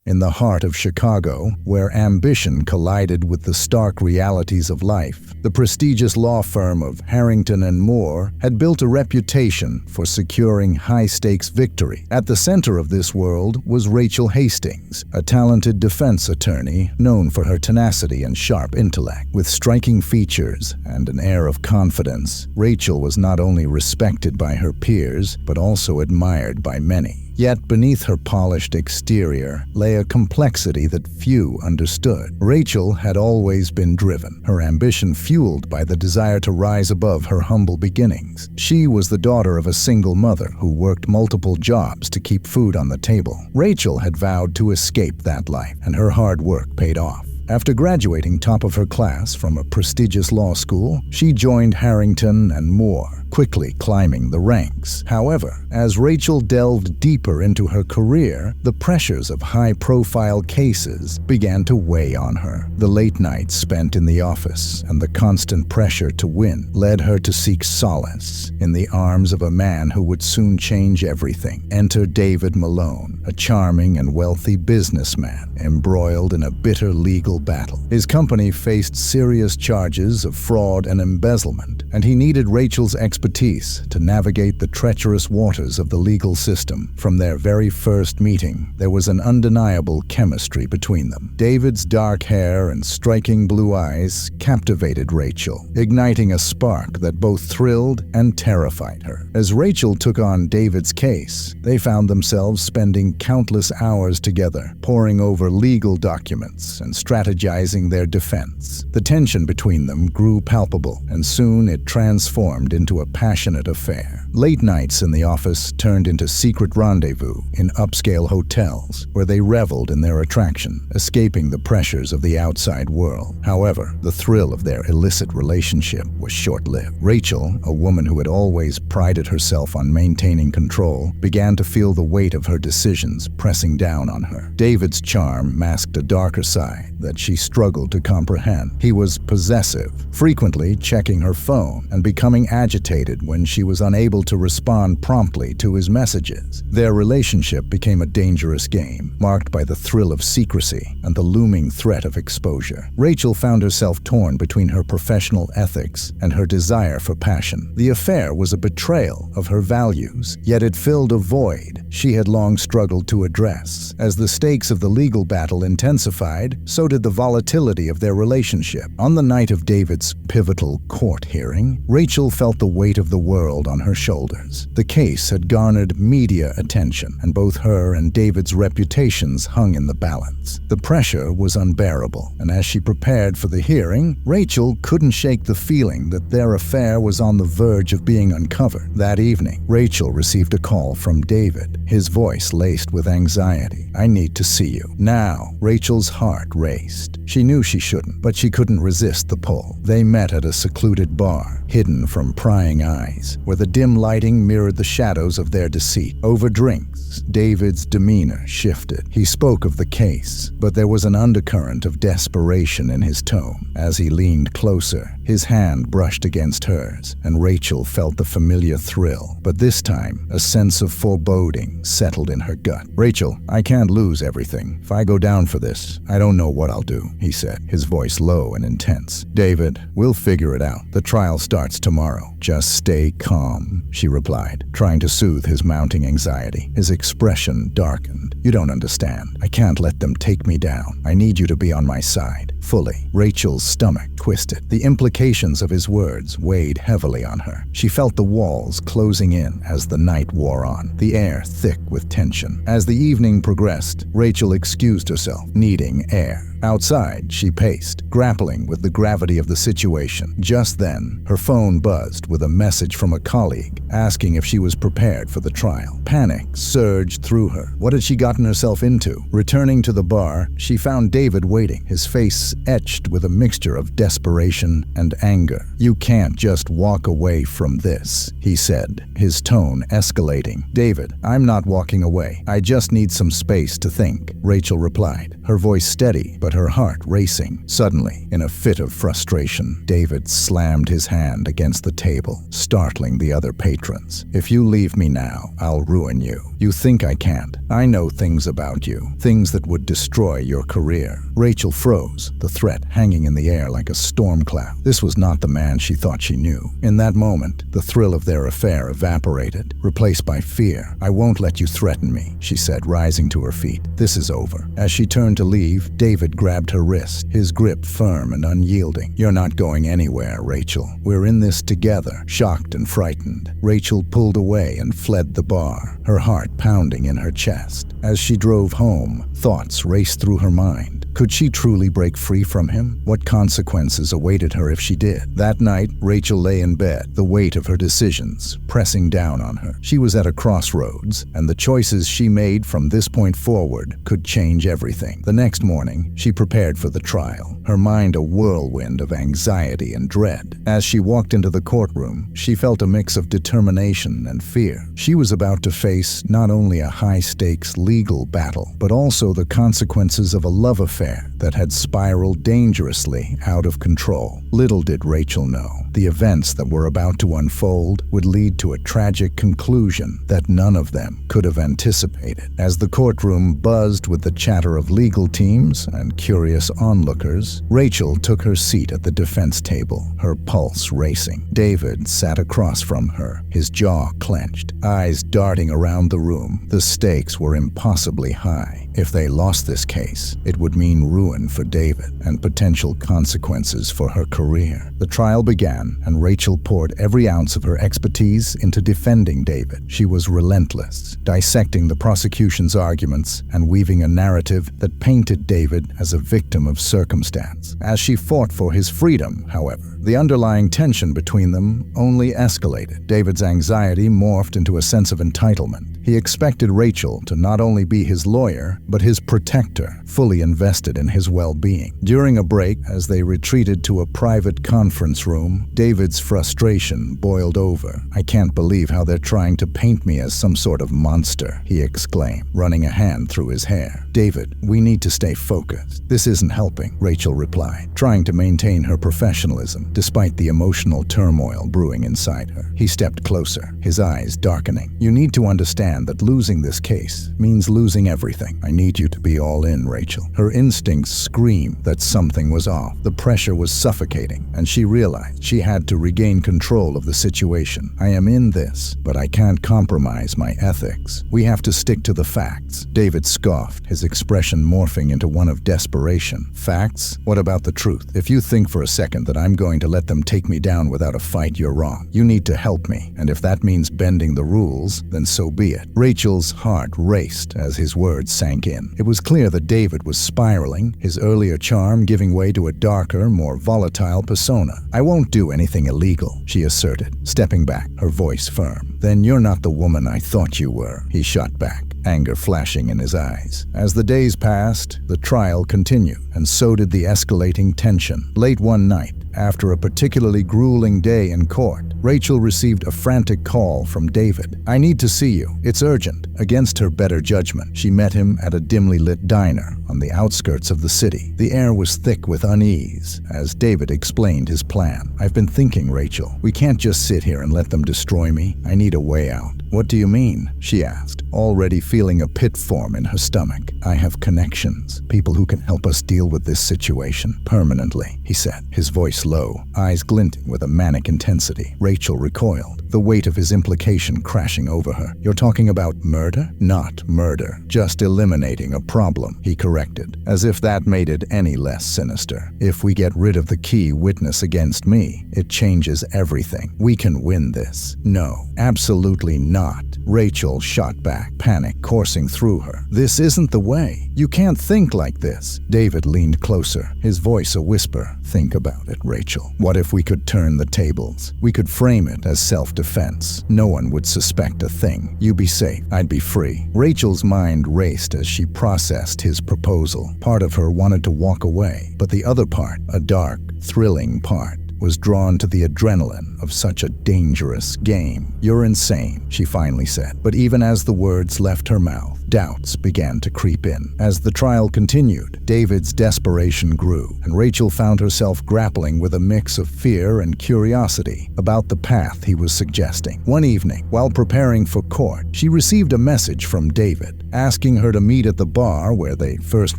in the heart of Chicago, where ambition collided with the stark realities of life. The prestigious law firm of Harrington and Moore had built a reputation for securing high-stakes victory. At the center of this world was Rachel Hastings, a talented defense attorney known for her tenacity and sharp intellect. With striking features and an air of confidence, Rachel was not only respected by her peers, but also admired by many. Yet beneath her polished exterior lay a complexity that few understood. Rachel had always been driven, her ambition fueled by the desire to rise above her humble beginnings. She was the daughter of a single mother who worked multiple jobs to keep food on the table. Rachel had vowed to escape that life, and her hard work paid off. After graduating top of her class from a prestigious law school, she joined Harrington and Moore, quickly climbing the ranks. However, as Rachel delved deeper into her career, the pressures of high-profile cases began to weigh on her. The late nights spent in the office and the constant pressure to win led her to seek solace in the arms of a man who would soon change everything. Enter David Malone, a charming and wealthy businessman embroiled in a bitter legal battle. His company faced serious charges of fraud and embezzlement, and he needed Rachel's expertise to navigate the treacherous waters of the legal system. From their very first meeting, there was an undeniable chemistry between them. David's dark hair and striking blue eyes captivated Rachel, igniting a spark that both thrilled and terrified her. As Rachel took on David's case, they found themselves spending countless hours together, poring over legal documents and strategizing their defense. The tension between them grew palpable, and soon it transformed into a passionate affair. Late nights in the office turned into secret rendezvous in upscale hotels, where they reveled in their attraction, escaping the pressures of the outside world. However, the thrill of their illicit relationship was short-lived. Rachel, a woman who had always prided herself on maintaining control, began to feel the weight of her decisions pressing down on her. David's charm masked a darker side that she struggled to comprehend. He was possessive, frequently checking her phone and becoming agitated when she was unable to respond promptly to his messages. Their relationship became a dangerous game, marked by the thrill of secrecy and the looming threat of exposure. Rachel found herself torn between her professional ethics and her desire for passion. The affair was a betrayal of her values, yet it filled a void she had long struggled to address. As the stakes of the legal battle intensified, so did the volatility of their relationship. On the night of David's pivotal court hearing, Rachel felt the weight of the world on her shoulders. The case had garnered media attention, and both her and David's reputations hung in the balance. The pressure was unbearable, and as she prepared for the hearing, Rachel couldn't shake the feeling that their affair was on the verge of being uncovered. That evening, Rachel received a call from David, his voice laced with anxiety. "I need to see you." Now, Rachel's heart raced. She knew she shouldn't, but she couldn't resist the pull. They met at a secluded bar, hidden from prying eyes, where the dim lighting mirrored the shadows of their deceit. Over drinks, David's demeanor shifted. He spoke of the case, but there was an undercurrent of desperation in his tone. As he leaned closer, his hand brushed against hers, and Rachel felt the familiar thrill. But this time, a sense of foreboding settled in her gut. "Rachel, I can't lose everything. If I go down for this, I don't know what I'll do," he said, his voice low and intense. "David, we'll figure it out. The trial starts tomorrow. Just stay calm," she replied, trying to soothe his mounting anxiety. His expression darkened. "You don't understand. I can't let them take me down. I need you to be on my side, fully." Rachel's stomach twisted. The implications of his words weighed heavily on her. She felt the walls closing in as the night wore on, the air thick with tension. As the evening progressed, Rachel excused herself, needing air. Outside, she paced, grappling with the gravity of the situation. Just then, her phone buzzed with a message from a colleague asking if she was prepared for the trial. Panic surged through her. What had she gotten herself into? Returning to the bar, she found David waiting, his face etched with a mixture of desperation and anger. "You can't just walk away from this," he said, his tone escalating. "David, I'm not walking away. I just need some space to think," Rachel replied, her voice steady but her heart racing. Suddenly, in a fit of frustration, David slammed his hand against the table, startling the other patrons. "If you leave me now, I'll ruin you. You think I can't? I know things about you, things that would destroy your career." Rachel froze, the threat hanging in the air like a storm cloud. This was not the man she thought she knew. In that moment, the thrill of their affair evaporated, replaced by fear. "I won't let you threaten me," she said, rising to her feet. "This is over." As she turned to leave, David grabbed her wrist, his grip firm and unyielding. "You're not going anywhere, Rachel. We're in this together." Shocked and frightened, Rachel pulled away and fled the bar, her heart pounding in her chest. As she drove home, thoughts raced through her mind. Could she truly break free from him? What consequences awaited her if she did? That night, Rachel lay in bed, the weight of her decisions pressing down on her. She was at a crossroads, and the choices she made from this point forward could change everything. The next morning, she prepared for the trial, her mind a whirlwind of anxiety and dread. As she walked into the courtroom, she felt a mix of determination and fear. She was about to face not only a high-stakes legal battle, but also the consequences of a love affair that had spiraled dangerously out of control. Little did Rachel know, the events that were about to unfold would lead to a tragic conclusion that none of them could have anticipated. As the courtroom buzzed with the chatter of legal teams and curious onlookers, Rachel took her seat at the defense table, her pulse racing. David sat across from her, his jaw clenched, eyes darting around the room. The stakes were impossibly high. If they lost this case, it would mean ruin for David and potential consequences for her career. The trial began, and Rachel poured every ounce of her expertise into defending David. She was relentless, dissecting the prosecution's arguments and weaving a narrative that painted David as a victim of circumstance. As she fought for his freedom, however, the underlying tension between them only escalated. David's anxiety morphed into a sense of entitlement. He expected Rachel to not only be his lawyer, but his protector, fully invested in his well-being. During a break, as they retreated to a private conference room, David's frustration boiled over. "I can't believe how they're trying to paint me as some sort of monster," he exclaimed, running a hand through his hair. "David, we need to stay focused." "This isn't helping," Rachel replied, trying to maintain her professionalism, despite the emotional turmoil brewing inside her. He stepped closer, his eyes darkening. "You need to understand that losing this case means losing everything. I need you to be all in, Rachel." Her instincts screamed that something was off. The pressure was suffocating, and she realized she had to regain control of the situation. "I am in this, but I can't compromise my ethics. We have to stick to the facts." David scoffed, his expression morphing into one of desperation. "Facts? What about the truth? If you think for a second that I'm going to let them take me down without a fight, you're wrong. You need to help me, and if that means bending the rules, then so be it." Rachel's heart raced as his words sank in. It was clear that David was spiraling, his earlier charm giving way to a darker, more volatile persona. "I won't do anything illegal," she asserted, stepping back, her voice firm. "Then you're not the woman I thought you were," he shot back, anger flashing in his eyes. As the days passed, the trial continued, and so did the escalating tension. Late one night, after a particularly grueling day in court, Rachel received a frantic call from David. "I need to see you. It's urgent." Against her better judgment, she met him at a dimly lit diner on the outskirts of the city. The air was thick with unease as David explained his plan. "I've been thinking, Rachel. We can't just sit here and let them destroy me. I need a way out." "What do you mean?" she asked, already feeling a pit form in her stomach. "I have connections, people who can help us deal with this situation permanently," he said, his voice low, eyes glinting with a manic intensity. Rachel recoiled, the weight of his implication crashing over her. "You're talking about murder?" "Not murder, just eliminating a problem," he corrected, as if that made it any less sinister. "If we get rid of the key witness against me, it changes everything. We can win this." "No, absolutely not," Rachel shot back, panic coursing through her. "This isn't the way. You can't think like this." David leaned closer, his voice a whisper. "Think about it, Rachel. What if we could turn the tables? We could frame it as self-defense. No one would suspect a thing. You be safe, I'd be free." Rachel's mind raced as she processed his proposal. Part of her wanted to walk away, but the other part, a dark, thrilling part, was drawn to the adrenaline of such a dangerous game. "You're insane," she finally said. But even as the words left her mouth, doubts began to creep in. As the trial continued, David's desperation grew, and Rachel found herself grappling with a mix of fear and curiosity about the path he was suggesting. One evening, while preparing for court, she received a message from David, asking her to meet at the bar where they first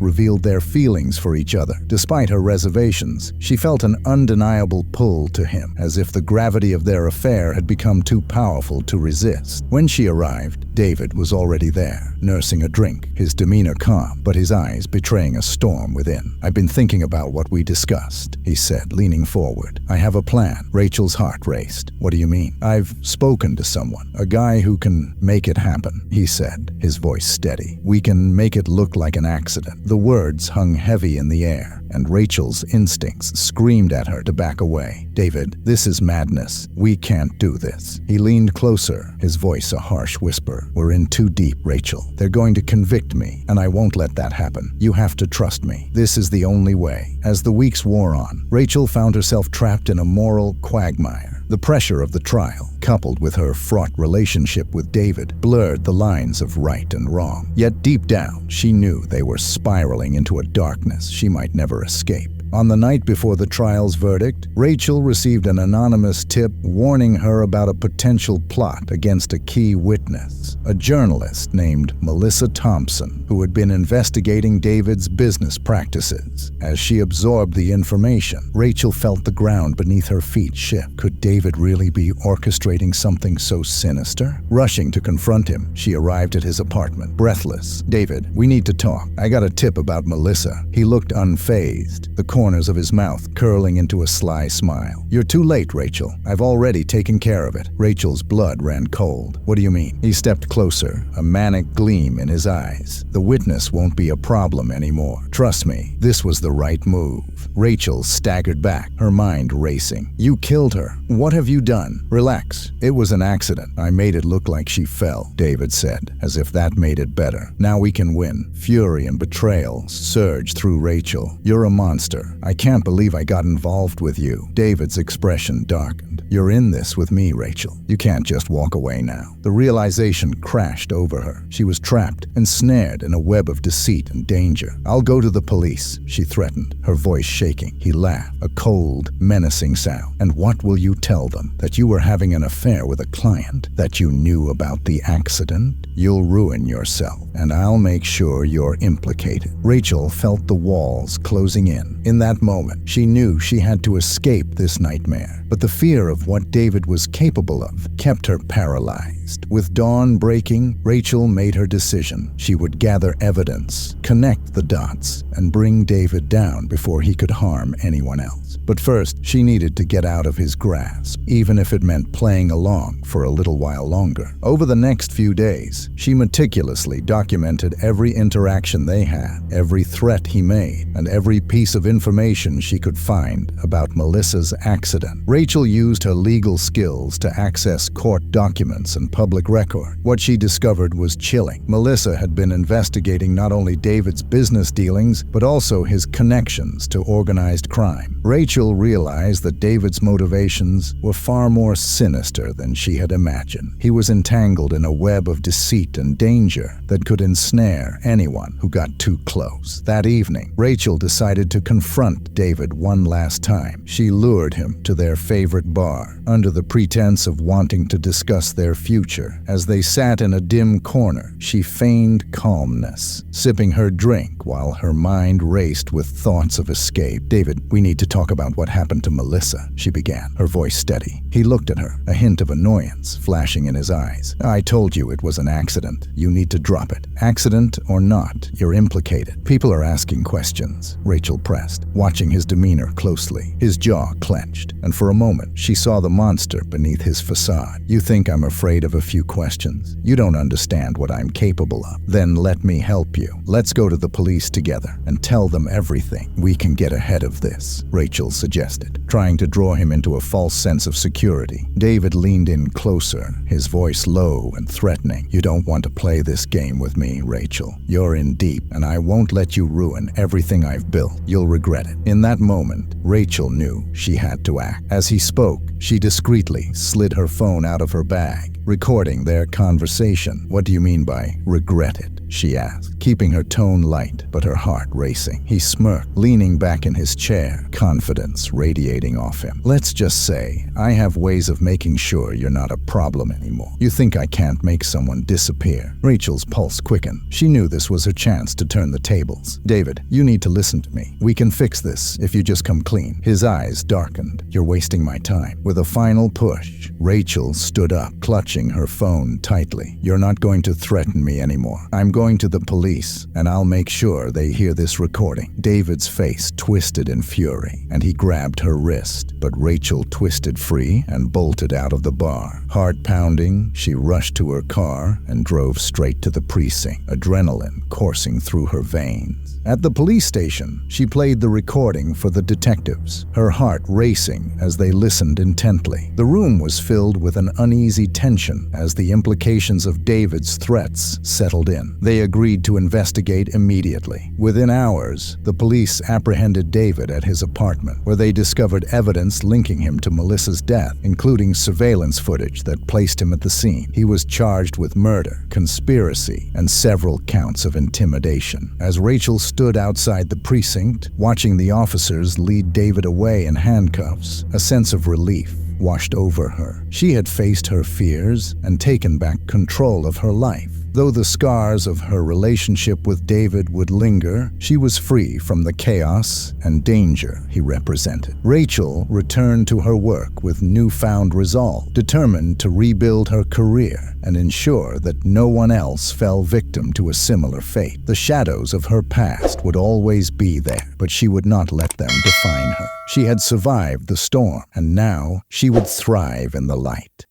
revealed their feelings for each other. Despite her reservations, she felt an undeniable pull to him, as if the gravity of their affair had become too powerful to resist. When she arrived, David was already there, nursing a drink, his demeanor calm, but his eyes betraying a storm within. "I've been thinking about what we discussed," he said, leaning forward. "I have a plan." Rachel's heart raced. "What do you mean?" "I've spoken to someone, a guy who can make it happen," he said, his voice steady. "We can make it look like an accident." The words hung heavy in the air, and Rachel's instincts screamed at her to back away. "David, this is madness. We can't do this." He leaned closer, his voice a harsh whisper. "We're in too deep, Rachel. They're going to convict me, and I won't let that happen. You have to trust me. This is the only way." As the weeks wore on, Rachel found herself trapped in a moral quagmire. The pressure of the trial, coupled with her fraught relationship with David, blurred the lines of right and wrong. Yet deep down, she knew they were spiraling into a darkness she might never escape. On the night before the trial's verdict, Rachel received an anonymous tip warning her about a potential plot against a key witness, a journalist named Melissa Thompson, who had been investigating David's business practices. As she absorbed the information, Rachel felt the ground beneath her feet shift. Could David really be orchestrating something so sinister? Rushing to confront him, she arrived at his apartment, breathless. "David, we need to talk. I got a tip about Melissa." He looked unfazed, the corners of his mouth curling into a sly smile. "You're too late, Rachel. I've already taken care of it." Rachel's blood ran cold. "What do you mean?" He stepped closer, a manic gleam in his eyes. "The witness won't be a problem anymore. Trust me, this was the right move." Rachel staggered back, her mind racing. "You killed her. What have you done?" "Relax. It was an accident. I made it look like she fell," David said, as if that made it better. "Now we can win." Fury and betrayal surged through Rachel. "You're a monster. I can't believe I got involved with you." David's expression darkened. "You're in this with me, Rachel. You can't just walk away now." The realization crashed over her. She was trapped, ensnared in a web of deceit and danger. "I'll go to the police," she threatened, her voice shaking. He laughed, a cold, menacing sound. "And what will you tell them? That you were having an affair with a client? That you knew about the accident? You'll ruin yourself, and I'll make sure you're implicated." Rachel felt the walls closing in. In that moment, she knew she had to escape this nightmare, but the fear of what David was capable of kept her paralyzed. With dawn breaking, Rachel made her decision. She would gather evidence, connect the dots, and bring David down before he could harm anyone else. But first, she needed to get out of his grasp, even if it meant playing along for a little while longer. Over the next few days, she meticulously documented every interaction they had, every threat he made, and every piece of information she could find about Melissa's accident. Rachel used her legal skills to access court documents and public record. What she discovered was chilling. Melissa had been investigating not only David's business dealings, but also his connections to organized crime. Rachel realized that David's motivations were far more sinister than she had imagined. He was entangled in a web of deceit and danger that could ensnare anyone who got too close. That evening, Rachel decided to confront David one last time. She lured him to their favorite bar, under the pretense of wanting to discuss their future. As they sat in a dim corner, she feigned calmness, sipping her drink while her mind raced with thoughts of escape. "David, we need to talk about what happened to Melissa," she began, her voice steady. He looked at her, a hint of annoyance flashing in his eyes. "I told you it was an accident. You need to drop it. Accident or not, you're implicated. People are asking questions," Rachel pressed, watching his demeanor closely. His jaw clenched, and for a moment she saw the monster beneath his facade. "You think I'm afraid of a few questions? You don't understand what I'm capable of. Then let me help you. Let's go to the police together and tell them everything. We can get ahead of this," Rachel suggested, trying to draw him into a false sense of security. David leaned in closer, his voice low and threatening. "You don't want to play this game with me, Rachel. You're in deep, and I won't let you ruin everything I've built. You'll regret it." In that moment, Rachel knew she had to act. As he spoke, she discreetly slid her phone out of her bag, recording their conversation. "What do you mean by regret it?" she asked, keeping her tone light but her heart racing. He smirked, leaning back in his chair, confidence radiating off him. "Let's just say, I have ways of making sure you're not a problem anymore. You think I can't make someone disappear?" Rachel's pulse quickened. She knew this was her chance to turn the tables. "David, you need to listen to me. We can fix this if you just come clean." His eyes darkened. "You're wasting my time." With a final push, Rachel stood up, clutching her phone tightly. "You're not going to threaten me anymore. I'm going to the police, and I'll make sure they hear this recording." David's face twisted in fury, and he grabbed her wrist, but Rachel twisted free and bolted out of the bar. Heart pounding, she rushed to her car and drove straight to the precinct, adrenaline coursing through her veins. At the police station, she played the recording for the detectives, her heart racing as they listened intently. The room was filled with an uneasy tension as the implications of David's threats settled in. They agreed to investigate immediately. Within hours, the police apprehended David at his apartment, where they discovered evidence linking him to Melissa's death, including surveillance footage that placed him at the scene. He was charged with murder, conspiracy, and several counts of intimidation. As Rachel stood outside the precinct, watching the officers lead David away in handcuffs, a sense of relief washed over her. She had faced her fears and taken back control of her life. Though the scars of her relationship with David would linger, she was free from the chaos and danger he represented. Rachel returned to her work with newfound resolve, determined to rebuild her career and ensure that no one else fell victim to a similar fate. The shadows of her past would always be there, but she would not let them define her. She had survived the storm, and now she would thrive in the light.